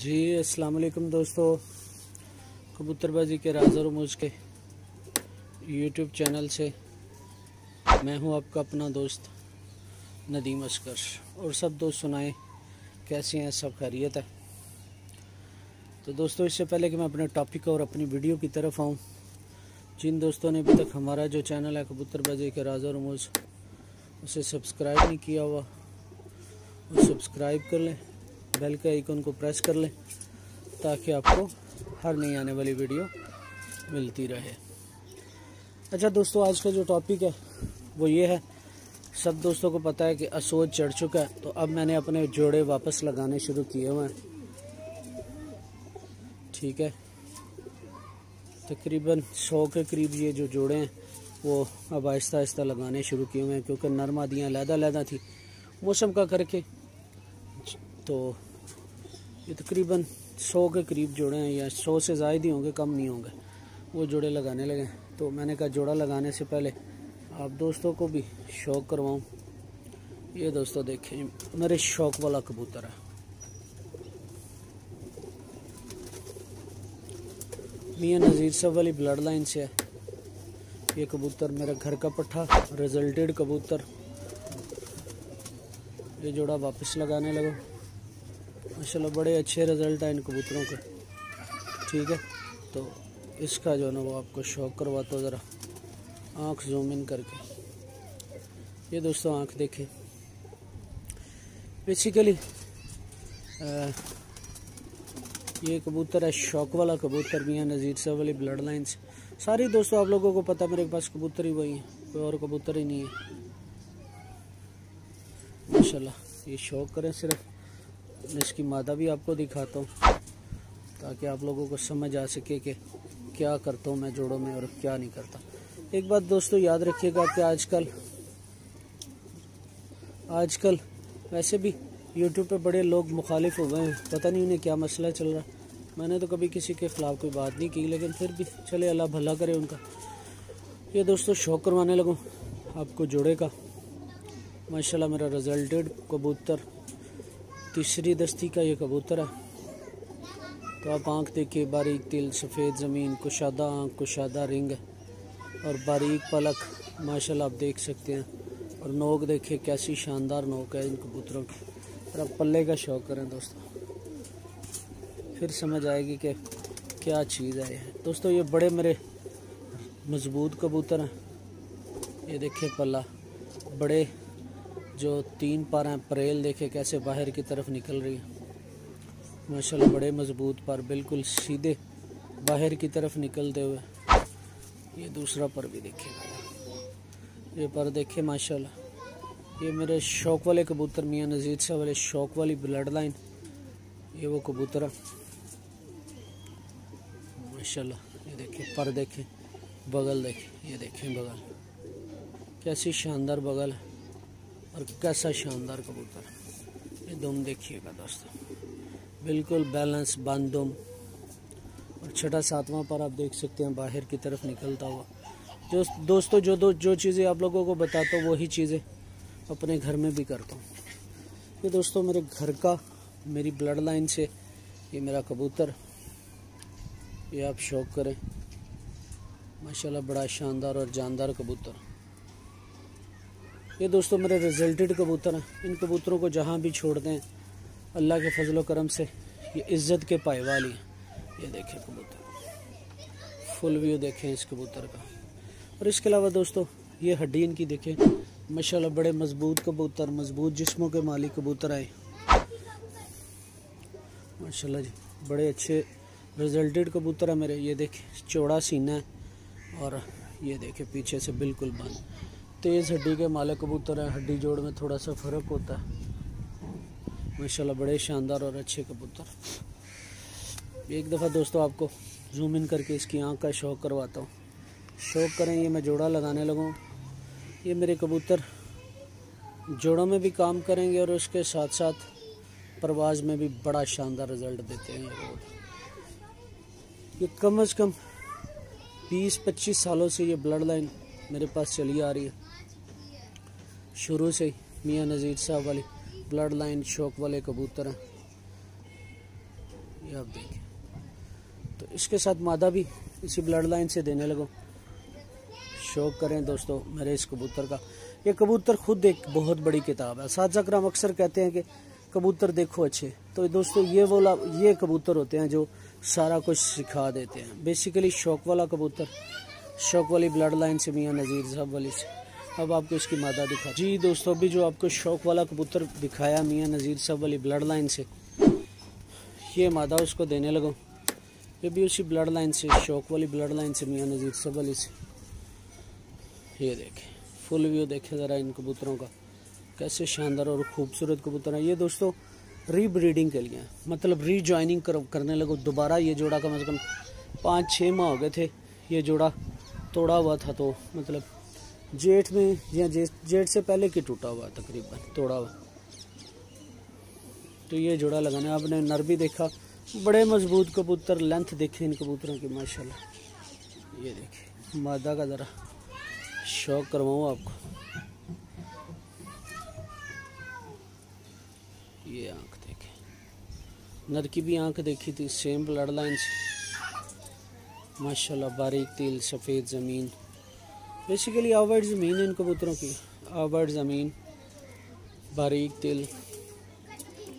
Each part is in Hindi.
जी अस्सलाम वालेकुम दोस्तों, कबूतरबाजी के राज और मुझ के यूट्यूब चैनल से मैं हूं आपका अपना दोस्त नदीम अस्कर। और सब दोस्त सुनाएं कैसे हैं, सब खैरियत है। तो दोस्तों, इससे पहले कि मैं अपने टॉपिक और अपनी वीडियो की तरफ आऊं, जिन दोस्तों ने अभी तक हमारा जो चैनल है कबूतरबाजी के राज और मुझ उसे सब्सक्राइब नहीं किया हुआ, वो सब्सक्राइब कर लें, बेल के आइकन को प्रेस कर लें ताकि आपको हर नई आने वाली वीडियो मिलती रहे। अच्छा दोस्तों, आज का जो टॉपिक है वो ये है, सब दोस्तों को पता है कि असोज चढ़ चुका है, तो अब मैंने अपने जोड़े वापस लगाने शुरू किए हुए हैं। ठीक है, तकरीबन 100 के करीब ये जो जोड़े हैं वो अब आहिस्ता आहिस्ता लगाने शुरू किए हुए हैं, क्योंकि नरमादियाँ लहदा थी मौसम का करके। तो ये तकरीबन 100 के करीब जोड़े हैं, या 100 से ज़्यादा ही होंगे, कम नहीं होंगे, वो जोड़े लगाने लगे। तो मैंने कहा जोड़ा लगाने से पहले आप दोस्तों को भी शौक़ करवाऊं। ये दोस्तों देखें, मेरे शौक़ वाला कबूतर है, मियाँ नज़ीर साहब वाली ब्लड लाइन से है ये कबूतर। मेरा घर का पट्ठा रिजल्टेड कबूतर। ये जोड़ा वापस लगाने लगा, माशाल्लाह बड़े अच्छे रिज़ल्ट हैं इन कबूतरों के। ठीक है, तो इसका जो है ना वो आपको शौक़ करवाता हूँ। ज़रा आँख जूम इन करके, ये दोस्तों आँख देखें। बेसिकली ये कबूतर है शौक़ वाला कबूतर, मियाँ नज़ीर साहब वाली ब्लड लाइन से। सारी दोस्तों आप लोगों को पता, मेरे पास कबूतर ही वही है, कोई और कबूतर ही नहीं है माशाल्लाह। ये शौक़ करें सिर्फ। इसकी मादा भी आपको दिखाता हूँ ताकि आप लोगों को समझ आ सके कि क्या करता हूँ मैं जोड़ों में और क्या नहीं करता। एक बात दोस्तों याद रखिएगा कि आजकल वैसे भी यूट्यूब पे बड़े लोग मुखालिफ हो गए हैं, पता नहीं उन्हें क्या मसला चल रहा है। मैंने तो कभी किसी के ख़िलाफ़ कोई बात नहीं की, लेकिन फिर भी चले, अल्लाह भला करे उनका। ये दोस्तों शौक़ करवाने लगूँ आपको जोड़े का। माशाल्लाह मेरा रिजल्टेड कबूतर, तीसरी दस्ती का ये कबूतर है। तो आप आँख देखिए, बारीक तिल, सफ़ेद ज़मीन, कुशादा आँख, कुशादा रिंग और बारीक पलक माशाल्लाह आप देख सकते हैं। और नोक देखिए कैसी शानदार नोक है इन कबूतरों की। और आप पल्ले का शौक़ करें दोस्तों, फिर समझ आएगी कि क्या चीज़ है ये। दोस्तों ये बड़े मेरे मज़बूत कबूतर हैं। ये देखिए पल्ला, बड़े जो 3 पर हैं, परेल देखे कैसे बाहर की तरफ निकल रही है माशाल्लाह। बड़े मज़बूत पर, बिल्कुल सीधे बाहर की तरफ निकलते हुए। ये दूसरा पर भी देखिएगा, ये पर देखे माशाल्लाह। ये मेरे शौक़ वाले कबूतर, मियाँ नज़ीर साहब वाले शौक़ वाली ब्लड लाइन, ये वो कबूतर है माशाल्लाह। ये देखें पर, देखें बगल, देखें ये देखें बगल, कैसी शानदार बगल है और कैसा शानदार कबूतर है। ये दुम देखिएगा दोस्तों, बिल्कुल बैलेंस बंद दुम। और छठा सातवां पर आप देख सकते हैं बाहर की तरफ निकलता हुआ। जो दोस्तों जो चीज़ें आप लोगों को बताता हूँ वही चीज़ें अपने घर में भी करता हूँ। ये दोस्तों मेरे घर का, मेरी ब्लड लाइन से ये मेरा कबूतर, ये आप शौक़ करें माशाल्लाह, बड़ा शानदार और जानदार कबूतर। ये दोस्तों मेरे रिजल्टेड कबूतर हैं। इन कबूतरों को जहाँ भी छोड़ते हैं अल्लाह के फजल करम से ये इज़्ज़त के पाए वाली हैं। ये देखें कबूतर, फुल व्यू देखें इस कबूतर का। और इसके अलावा दोस्तों ये हड्डी इनकी देखें माशाल्लाह, बड़े मज़बूत कबूतर, मज़बूत जिस्मों के मालिक कबूतर आए माशाल्लाह जी। बड़े अच्छे रिजल्टेड कबूतर है मेरे। ये देखें चौड़ा सीना है और ये देखें पीछे से बिल्कुल बंद, तेज़ हड्डी के मालिक कबूतर है। हड्डी जोड़ में थोड़ा सा फ़र्क होता है माशाल्लाह, बड़े शानदार और अच्छे कबूतर। एक दफ़ा दोस्तों आपको जूम इन करके इसकी आँख का शौक़ करवाता हूँ। शौक़ करें, ये मैं जोड़ा लगाने लगूँ। ये मेरे कबूतर जोड़ों में भी काम करेंगे और उसके साथ साथ परवाज़ में भी बड़ा शानदार रिज़ल्ट देते हैं। ये कम से कम 20-25 सालों से ये ब्लड लाइन मेरे पास चली आ रही है, शुरू से ही। मियाँ नज़ीर साहब वाली ब्लड लाइन शौक़ वाले कबूतर हैं। ये आप देखिए। तो इसके साथ मादा भी इसी ब्लड लाइन से देने लगो। शौक करें दोस्तों मेरे इस कबूतर का। ये कबूतर खुद एक बहुत बड़ी किताब है। साजिद अकरम अक्सर कहते हैं कि कबूतर देखो अच्छे, तो दोस्तों ये कबूतर होते हैं जो सारा कुछ सिखा देते हैं। बेसिकली शौक वाला कबूतर, शौक वाली ब्लड लाइन से, मियां नज़ीर साहब वाली से। अब आपको इसकी मादा दिखा जी दोस्तों। अभी जो आपको शौक वाला कबूतर दिखाया मियां नज़ीर साहब वाली ब्लड लाइन से, ये मादा उसको देने लगो। ये भी उसी ब्लड लाइन से, शौक वाली ब्लड लाइन से, मियां नज़ीर साहब वाली से। ये देखें फुल व्यू देखें ज़रा इन कबूतरों का, कैसे शानदार और ख़ूबसूरत कबूतर है। ये दोस्तों रीब्रीडिंग के लिए है, मतलब रीजॉइनिंग करने लगो दोबारा। ये जोड़ा कम से कम 5-6 माह हो गए थे ये जोड़ा तोड़ा हुआ था, तो मतलब जेठ में या जेठ से पहले की टूटा हुआ तकरीबन, तोड़ा हुआ। तो ये जोड़ा लगाना। आपने नर भी देखा, बड़े मजबूत कबूतर, लेंथ देखें इन कबूतरों की माशाल्लाह। ये देखिए मादा का ज़रा शौक करवाऊँ आपको। ये आंख देखें, नर की भी आंख देखी थी सेम ब्लड लाइन से माशाल्लाह। बारीक तिल, सफ़ेद ज़मीन, बेसिकली आवर्ड ज़मीन इन कबूतरों की, आवर्ड ज़मीन, बारीक तिल,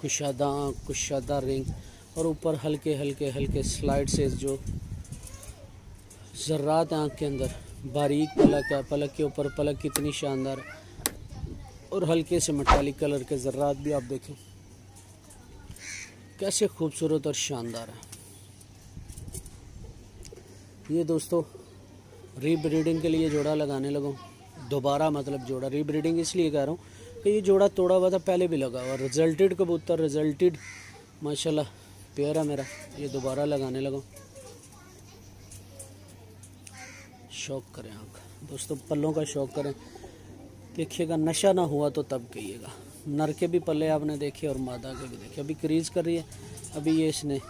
कुशादा आँख, कुशादा रिंग, और ऊपर हल्के हल्के हल्के स्लाइड से जो ज़र्रात आँख के अंदर, बारीक पलक है, पलक के ऊपर पलक कितनी शानदार है, और हल्के से मेटालिक कलर के ज़र्रात भी आप देखें कैसे खूबसूरत और शानदार है। ये दोस्तों रीब्रीडिंग के लिए जोड़ा लगाने लगो दोबारा, मतलब जोड़ा रीब्रीडिंग इसलिए कह रहा हूँ कि ये जोड़ा तोड़ा हुआ था पहले भी लगा हुआ, रिजल्टेड कबूतर, रिजल्टेड माशाल्लाह पेयर है मेरा। ये दोबारा लगाने लगो। शौक करें आँख दोस्तों, पल्लों का शौक करें। देखिएगा नशा ना हुआ तो तब कहिएगा। नर के भी पल्ले आपने देखे और मादा के भी देखे। अभी क्रीज कर रही है, अभी ये इसने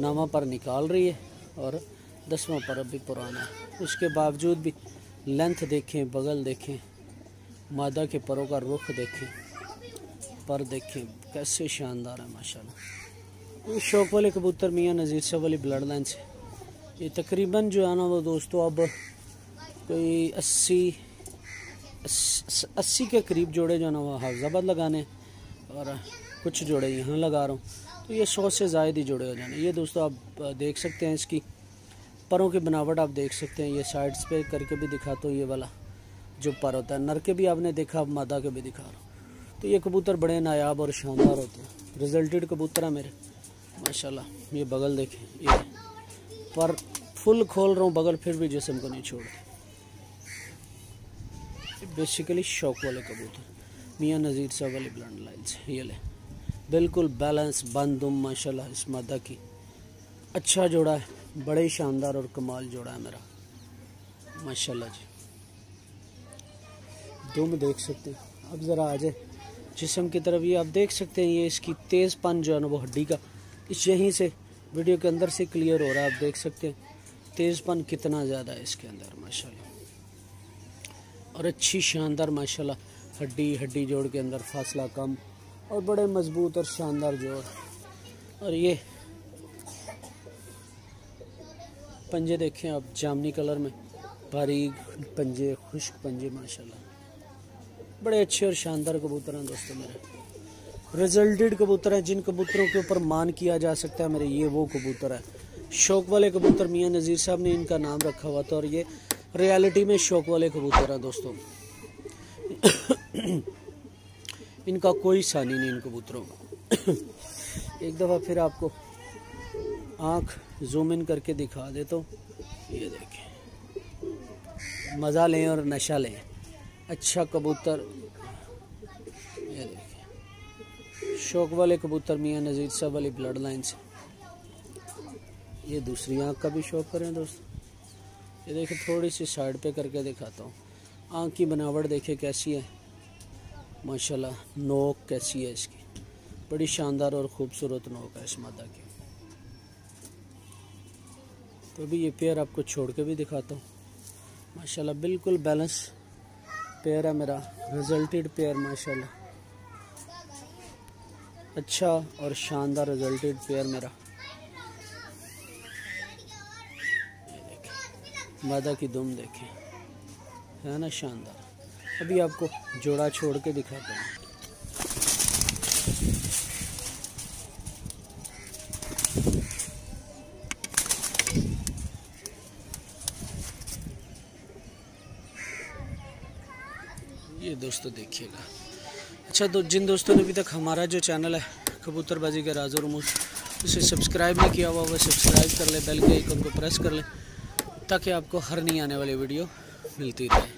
नामा पर निकाल रही है और 10वां पर अभी पुराना है। उसके बावजूद भी लेंथ देखें, बगल देखें, मादा के परों का रुख देखें, पर देखें कैसे शानदार है माशाल्लाह। ये शौक वाले कबूतर मियां नज़ीर साहब वाली ब्लड लाइन से, ये तकरीबन जो है ना वो दोस्तों अब कोई 80 के करीब जोड़े जो है ना वो हाफिज़ाबाद लगाने, और कुछ जोड़े यहाँ लगा रहा हूँ, तो ये 100 से ज़ायद ही जोड़े हो जाने। ये दोस्तों आप देख सकते हैं, इसकी परों की बनावट आप देख सकते हैं। ये साइड्स पे करके भी दिखाता हूँ, ये वाला जो पर होता है, नर के भी आपने देखा, अब मादा के भी दिखा रहा हूँ। तो ये कबूतर बड़े नायाब और शानदार होते हैं, रिजल्टेड कबूतर है मेरे माशाल्लाह। ये बगल देखें, ये पर फुल खोल रहा हूँ बगल, फिर भी जिस्म को नहीं छोड़ते। बेसिकली शौक वाले कबूतर मियां नज़ीर साहब वाली ब्लड लाइन से। ये ले बिल्कुल बैलेंस बंदुम माशाल्लाह इस मादा की, अच्छा जोड़ा है, बड़े ही शानदार और कमाल जोड़ा है मेरा माशाल्लाह जी। दुम देख सकते हैं। अब ज़रा आ जाए जिस्म की तरफ, ये आप देख सकते हैं, ये इसकी तेज़पन जो है ना वो हड्डी का इस यहीं से वीडियो के अंदर से क्लियर हो रहा है। आप देख सकते हैं तेज़पन कितना ज़्यादा है इसके अंदर माशाल्लाह, और अच्छी शानदार माशाल्लाह हड्डी जोड़ के अंदर फासला कम, और बड़े मजबूत और शानदार जोड़। और ये पंजे देखें आप, जामनी कलर में बारीक पंजे, खुश्क पंजे माशाल्लाह, बड़े अच्छे और शानदार कबूतर हैं दोस्तों मेरे। रिजल्टेड कबूतर हैं, जिन कबूतरों के ऊपर मान किया जा सकता है मेरे, ये वो कबूतर है। शौक वाले कबूतर मियां नज़ीर साहब ने इनका नाम रखा हुआ था, और ये रियलिटी में शौक वाले कबूतर हैं दोस्तों। इनका कोई सानी नहीं इन कबूतरों का। एक दफ़ा फिर आपको आँख जूम इन करके दिखा दे तो ये देखें, मज़ा लें और नशा लें। अच्छा कबूतर, ये देखें शौक वाले कबूतर मियां नज़ीर साहब वाली ब्लड लाइन से। ये दूसरी आँख का भी शौक करें दोस्तों। ये देखिए थोड़ी सी साइड पे करके दिखाता हूँ। आँख की बनावट देखिए कैसी है माशाल्लाह, नोक कैसी है इसकी, बड़ी शानदार और ख़ूबसूरत नोक है इस मादा की। तो अभी ये पेयर आपको छोड़ के भी दिखाता हूँ माशाल्लाह, बिल्कुल बैलेंस पेयर है मेरा, रिजल्टेड पेयर माशाल्लाह, अच्छा और शानदार रिजल्टेड पेयर मेरा मादा की दुम देखें, है ना शानदार। अभी आपको जोड़ा छोड़ के दिखाता हूँ। ये दोस्तों देखिएगा। अच्छा, तो जिन दोस्तों ने अभी तक हमारा जो चैनल है कबूतरबाजी के राज और रूमूस उसे सब्सक्राइब नहीं किया हुआ वह सब्सक्राइब कर ले, बेल के आइकन को प्रेस कर ले ताकि आपको हर नई आने वाली वीडियो मिलती रहे।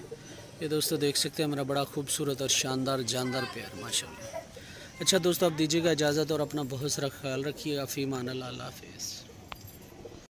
ये दोस्तों देख सकते हैं मेरा बड़ा खूबसूरत और शानदार जानदार पेयर माशाल्लाह। अच्छा दोस्तों, आप दीजिएगा इजाज़त और अपना बहुत सारा ख्याल रखिएगा। फ़ी मान अल्लाह, अल्लाह हाफ़िज़।